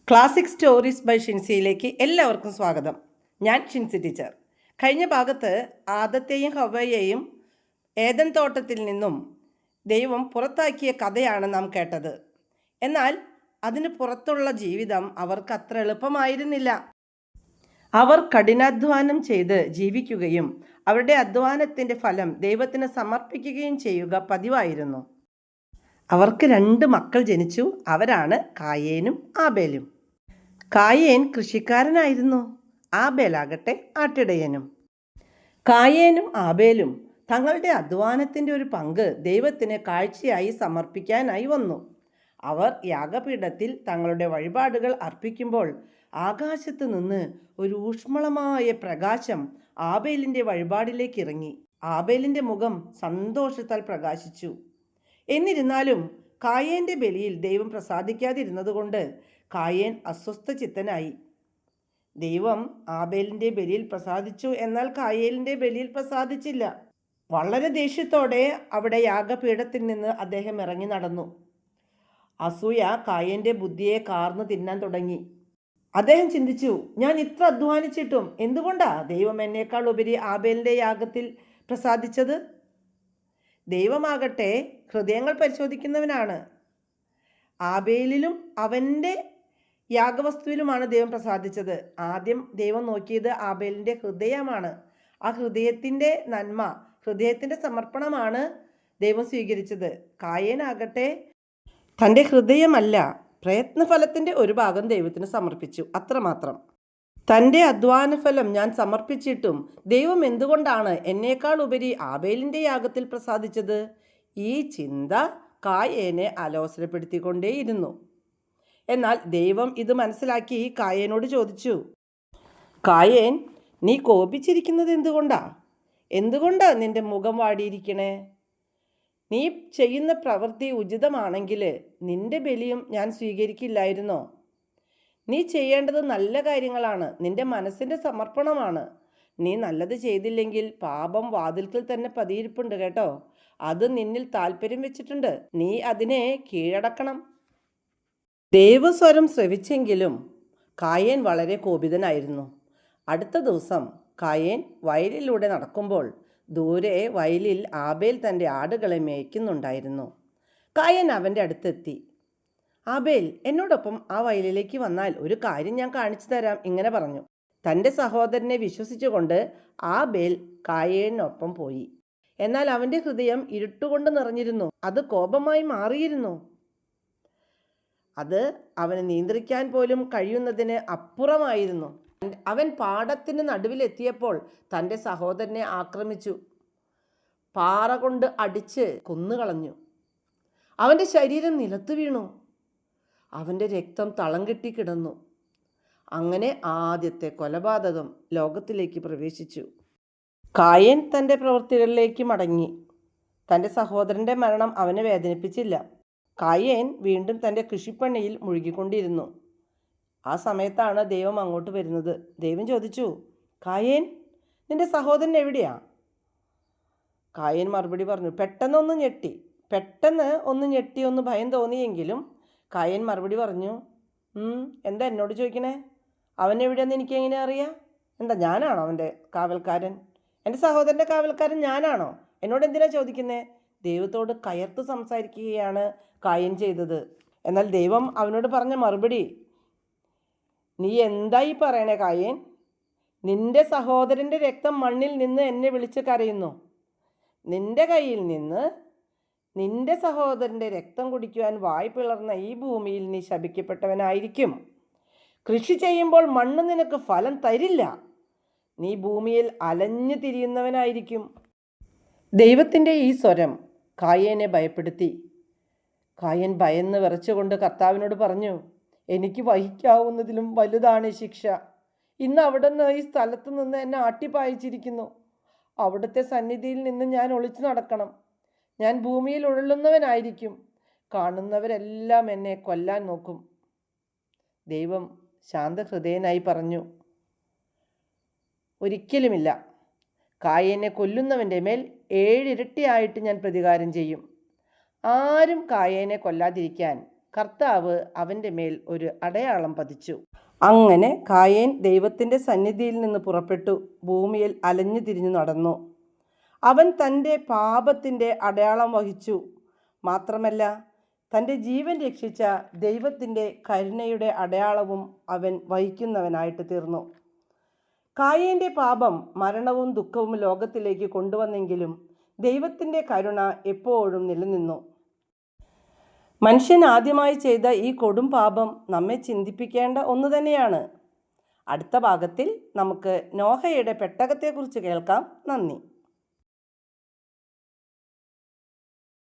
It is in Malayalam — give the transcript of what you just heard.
ക്ലാസിക് സ്റ്റോറീസ് ബൈ ഷിൻസിയിലേക്ക് എല്ലാവർക്കും സ്വാഗതം. ഞാൻ ഷിൻസി ടീച്ചർ. കഴിഞ്ഞ ഭാഗത്ത് ആദത്തെയും ഹവ്വയെയും ഏദൻ തോട്ടത്തിൽ നിന്നും ദൈവം പുറത്താക്കിയ കഥയാണ് നാം കേട്ടത്. എന്നാൽ അതിന് പുറത്തുള്ള ജീവിതം അവർക്ക് അത്ര എളുപ്പമായിരുന്നില്ല. അവർ കഠിനാധ്വാനം ചെയ്ത് ജീവിക്കുകയും അവരുടെ അധ്വാനത്തിൻ്റെ ഫലം ദൈവത്തിന് സമർപ്പിക്കുകയും ചെയ്യുക പതിവായിരുന്നു. അവർക്ക് 2 മക്കൾ ജനിച്ചു. അവരാണ് കായേനും ആബേലും. കായേൻ കൃഷിക്കാരനായിരുന്നു. ആബേലാകട്ടെ ആട്ടിടയനും. കായേനും ആബേലും തങ്ങളുടെ അധ്വാനത്തിൻ്റെ ഒരു പങ്ക് ദൈവത്തിന് കാഴ്ചയായി സമർപ്പിക്കാനായി വന്നു. അവർ യാഗപീഠത്തിൽ തങ്ങളുടെ വഴിപാടുകൾ അർപ്പിക്കുമ്പോൾ ആകാശത്ത് നിന്ന് ഒരു ഊഷ്മളമായ പ്രകാശം ആബേലിൻ്റെ വഴിപാടിലേക്ക് ഇറങ്ങി. ആബേലിൻ്റെ മുഖം സന്തോഷത്താൽ പ്രകാശിച്ചു. എന്നിരുന്നാലും കായേൻ്റെ ബലിയിൽ ദൈവം പ്രസാദിക്കാതിരുന്നതുകൊണ്ട് കായേൻ അസ്വസ്ഥചിത്തനായി. ദൈവം ആബേലിൻ്റെ ബലിയിൽ പ്രസാദിച്ചു, എന്നാൽ കായേലിൻ്റെ ബലിയിൽ പ്രസാദിച്ചില്ല. വളരെ ദേഷ്യത്തോടെ അവിടെ യാഗപീഠത്തിൽ നിന്ന് അദ്ദേഹം ഇറങ്ങി നടന്നു. അസൂയ കായേൻ്റെ ബുദ്ധിയെ കാർന്നു തിന്നാൻ തുടങ്ങി. അദ്ദേഹം ചിന്തിച്ചു, ഞാൻ ഇത്ര അധ്വാനിച്ചിട്ടും എന്തുകൊണ്ടാ ദൈവം എന്നേക്കാൾ ഉപരി ആബേലിൻ്റെ യാഗത്തിൽ പ്രസാദിച്ചത്? ദൈവമാകട്ടെ ഹൃദയങ്ങൾ പരിശോധിക്കുന്നവനാണ്. ആബേലിലും അവൻ്റെ യാഗവസ്തുവിലുമാണ് ദൈവം പ്രസാദിച്ചത്. ആദ്യം ദൈവം നോക്കിയത് ആബേലിൻ്റെ ഹൃദയമാണ്. ആ ഹൃദയത്തിൻ്റെ നന്മ, ഹൃദയത്തിൻ്റെ സമർപ്പണമാണ് ദൈവം സ്വീകരിച്ചത്. കായേനാകട്ടെ തൻ്റെ ഹൃദയമല്ല, പ്രയത്നഫലത്തിൻ്റെ ഒരു ഭാഗം ദൈവത്തിന് സമർപ്പിച്ചു, അത്രമാത്രം. തൻ്റെ അധ്വാനഫലം ഞാൻ സമർപ്പിച്ചിട്ടും ദൈവം എന്തുകൊണ്ടാണ് എന്നേക്കാൾ ഉപരി ആബേലിൻ്റെ യാഗത്തിൽ പ്രസാദിച്ചത്? ഈ ചിന്ത കായേനെ അലോസരപ്പെടുത്തിക്കൊണ്ടേയിരുന്നു. എന്നാൽ ദൈവം ഇത് മനസ്സിലാക്കി കായേനോട് ചോദിച്ചു, കായേൻ, നീ കോപിച്ചിരിക്കുന്നത് എന്തുകൊണ്ടാ നിന്റെ മുഖം വാടിയിരിക്കണേ? നീ ചെയ്യുന്ന പ്രവൃത്തി ഉചിതമാണെങ്കിൽ നിന്റെ ബലിയും ഞാൻ സ്വീകരിക്കില്ലായിരുന്നോ? നീ ചെയ്യേണ്ടത് നല്ല കാര്യങ്ങളാണ്, നിന്റെ മനസ്സിൻ്റെ സമർപ്പണമാണ്. നീ നല്ലത് ചെയ്തില്ലെങ്കിൽ പാപം വാതിൽക്കൽ തന്നെ പതിയിരിപ്പുണ്ട് കേട്ടോ. അത് നിന്നിൽ താല്പര്യം വെച്ചിട്ടുണ്ട്. നീ അതിനെ കീഴടക്കണം. ദൈവസ്വരം ശ്രവിച്ചെങ്കിലും കായേൻ വളരെ കോപിതനായിരുന്നു. അടുത്ത ദിവസം കായേൻ വയലിലൂടെ നടക്കുമ്പോൾ ദൂരെ വയലിൽ ആബേൽ തൻ്റെ ആടുകളെ മേയ്ക്കുന്നുണ്ടായിരുന്നു. കായേൻ അവൻ്റെ അടുത്തെത്തി. ആബേൽ, എന്നോടൊപ്പം ആ വയലിലേക്ക് വന്നാൽ ഒരു കാര്യം ഞാൻ കാണിച്ചു തരാം, ഇങ്ങനെ പറഞ്ഞു. തൻ്റെ സഹോദരനെ വിശ്വസിച്ചുകൊണ്ട് ആബേൽ കായേനൊപ്പം പോയി. എന്നാൽ അവൻ്റെ ഹൃദയം ഇരുട്ടുകൊണ്ട് നിറഞ്ഞിരുന്നു. അത് കോപമായി മാറിയിരുന്നു. അത് അവന് നിയന്ത്രിക്കാൻ പോലും കഴിയുന്നതിന് അപ്പുറമായിരുന്നു. അവൻ പാടത്തിന് നടുവിലെത്തിയപ്പോൾ തൻ്റെ സഹോദരനെ ആക്രമിച്ചു. പാറ കൊണ്ട് അടിച്ച് കൊന്നുകളഞ്ഞു. അവൻ്റെ ശരീരം നിലത്തു വീണു. അവൻ്റെ രക്തം തളം കെട്ടി കിടന്നു. അങ്ങനെ ആദ്യത്തെ കൊലപാതകം ലോകത്തിലേക്ക് പ്രവേശിച്ചു. കായേൻ തൻ്റെ പ്രവൃത്തികളിലേക്ക് മടങ്ങി. തൻ്റെ സഹോദരൻ്റെ മരണം അവനെ വേദനിപ്പിച്ചില്ല. കായേൻ വീണ്ടും തൻ്റെ കൃഷിപ്പണിയിൽ മുഴുകിക്കൊണ്ടിരുന്നു. ആ സമയത്താണ് ദൈവം അങ്ങോട്ട് വരുന്നത്. ദൈവം ചോദിച്ചു, കായേൻ, നിന്റെ സഹോദരൻ എവിടെയാ? കായേൻ മറുപടി പറഞ്ഞു. പെട്ടെന്ന് ഒന്ന് ഞെട്ടി ഒന്ന് ഭയം തോന്നിയെങ്കിലും കായേൻ മറുപടി പറഞ്ഞു, എന്താ എന്നോട് ചോദിക്കണേ? അവൻ എവിടെയെന്ന് എനിക്ക് എങ്ങനെ അറിയാം? എന്താ ഞാനാണോ അവൻ്റെ കാവൽക്കാരൻ? എൻ്റെ സഹോദരൻ്റെ കാവൽക്കാരൻ ഞാനാണോ? എന്നോട് എന്തിനാ ചോദിക്കുന്നേ? ദൈവത്തോട് കയർത്ത് സംസാരിക്കുകയാണ് കായേൻ ചെയ്തത്. എന്നാൽ ദൈവം അവനോട് പറഞ്ഞ മറുപടി, നീ എന്തായി പറയണേ കായേൻ? നിന്റെ സഹോദരൻ്റെ രക്തം മണ്ണിൽ നിന്ന് എന്നെ വിളിച്ച് കരയുന്നു. നിന്റെ കയ്യിൽ നിന്ന് നിന്റെ സഹോദരൻ്റെ രക്തം കുടിക്കുവാൻ വായ് പിളർന്ന ഈ ഭൂമിയിൽ നീ ശപിക്കപ്പെട്ടവനായിരിക്കും. കൃഷി ചെയ്യുമ്പോൾ മണ്ണ് നിനക്ക് ഫലം തരില്ല. നീ ഭൂമിയിൽ അലഞ്ഞു തിരിയുന്നവനായിരിക്കും. ദൈവത്തിൻ്റെ ഈ സ്വരം കായേനെ ഭയപ്പെടുത്തി. കായേൻ ഭയന്ന് വിറച്ചുകൊണ്ട് കർത്താവിനോട് പറഞ്ഞു, എനിക്ക് വഹിക്കാവുന്നതിലും വലുതാണ് ശിക്ഷ. ഇന്ന് അവിടുന്ന് ഈ സ്ഥലത്ത് നിന്ന് എന്നെ ആട്ടിപ്പായിച്ചിരിക്കുന്നു. അവിടുത്തെ സന്നിധിയിൽ നിന്ന് ഞാൻ ഒളിച്ചു നടക്കണം. ഞാൻ ഭൂമിയിൽ ഉഴലുന്നവനായിരിക്കും. കാണുന്നവരെല്ലാം എന്നെ കൊല്ലാൻ നോക്കും. ദൈവം ശാന്തഹൃദയനായി പറഞ്ഞു, ഒരിക്കലുമില്ല. കായേനെ കൊല്ലുന്നവൻ്റെ മേൽ 7 ഇരട്ടിയായിട്ട് ഞാൻ പ്രതികാരം ചെയ്യും. ആരും കായേനെ കൊല്ലാതിരിക്കാൻ കർത്താവ് അവൻ്റെ മേൽ ഒരു അടയാളം പതിച്ചു. അങ്ങനെ കായേൻ ദൈവത്തിൻ്റെ സന്നിധിയിൽ നിന്ന് പുറപ്പെട്ടു ഭൂമിയിൽ അലഞ്ഞു തിരിഞ്ഞു നടന്നു. അവൻ തൻ്റെ പാപത്തിൻ്റെ അടയാളം വഹിച്ചു. മാത്രമല്ല, തൻ്റെ ജീവൻ രക്ഷിച്ച ദൈവത്തിൻ്റെ കരുണയുടെ അടയാളവും അവൻ വഹിക്കുന്നവനായിട്ട് തീർന്നു. കായേൻ്റെ പാപം മരണവും ദുഃഖവും ലോകത്തിലേക്ക് കൊണ്ടുവന്നെങ്കിലും ദൈവത്തിൻ്റെ കരുണ എപ്പോഴും നിലനിന്നു. മനുഷ്യൻ ആദ്യമായി ചെയ്ത ഈ കൊടും പാപം നമ്മെ ചിന്തിപ്പിക്കേണ്ട ഒന്നു തന്നെയാണ്. അടുത്ത ഭാഗത്തിൽ നമുക്ക് നോഹയുടെ പെട്ടകത്തെക്കുറിച്ച് കേൾക്കാം. നന്ദി.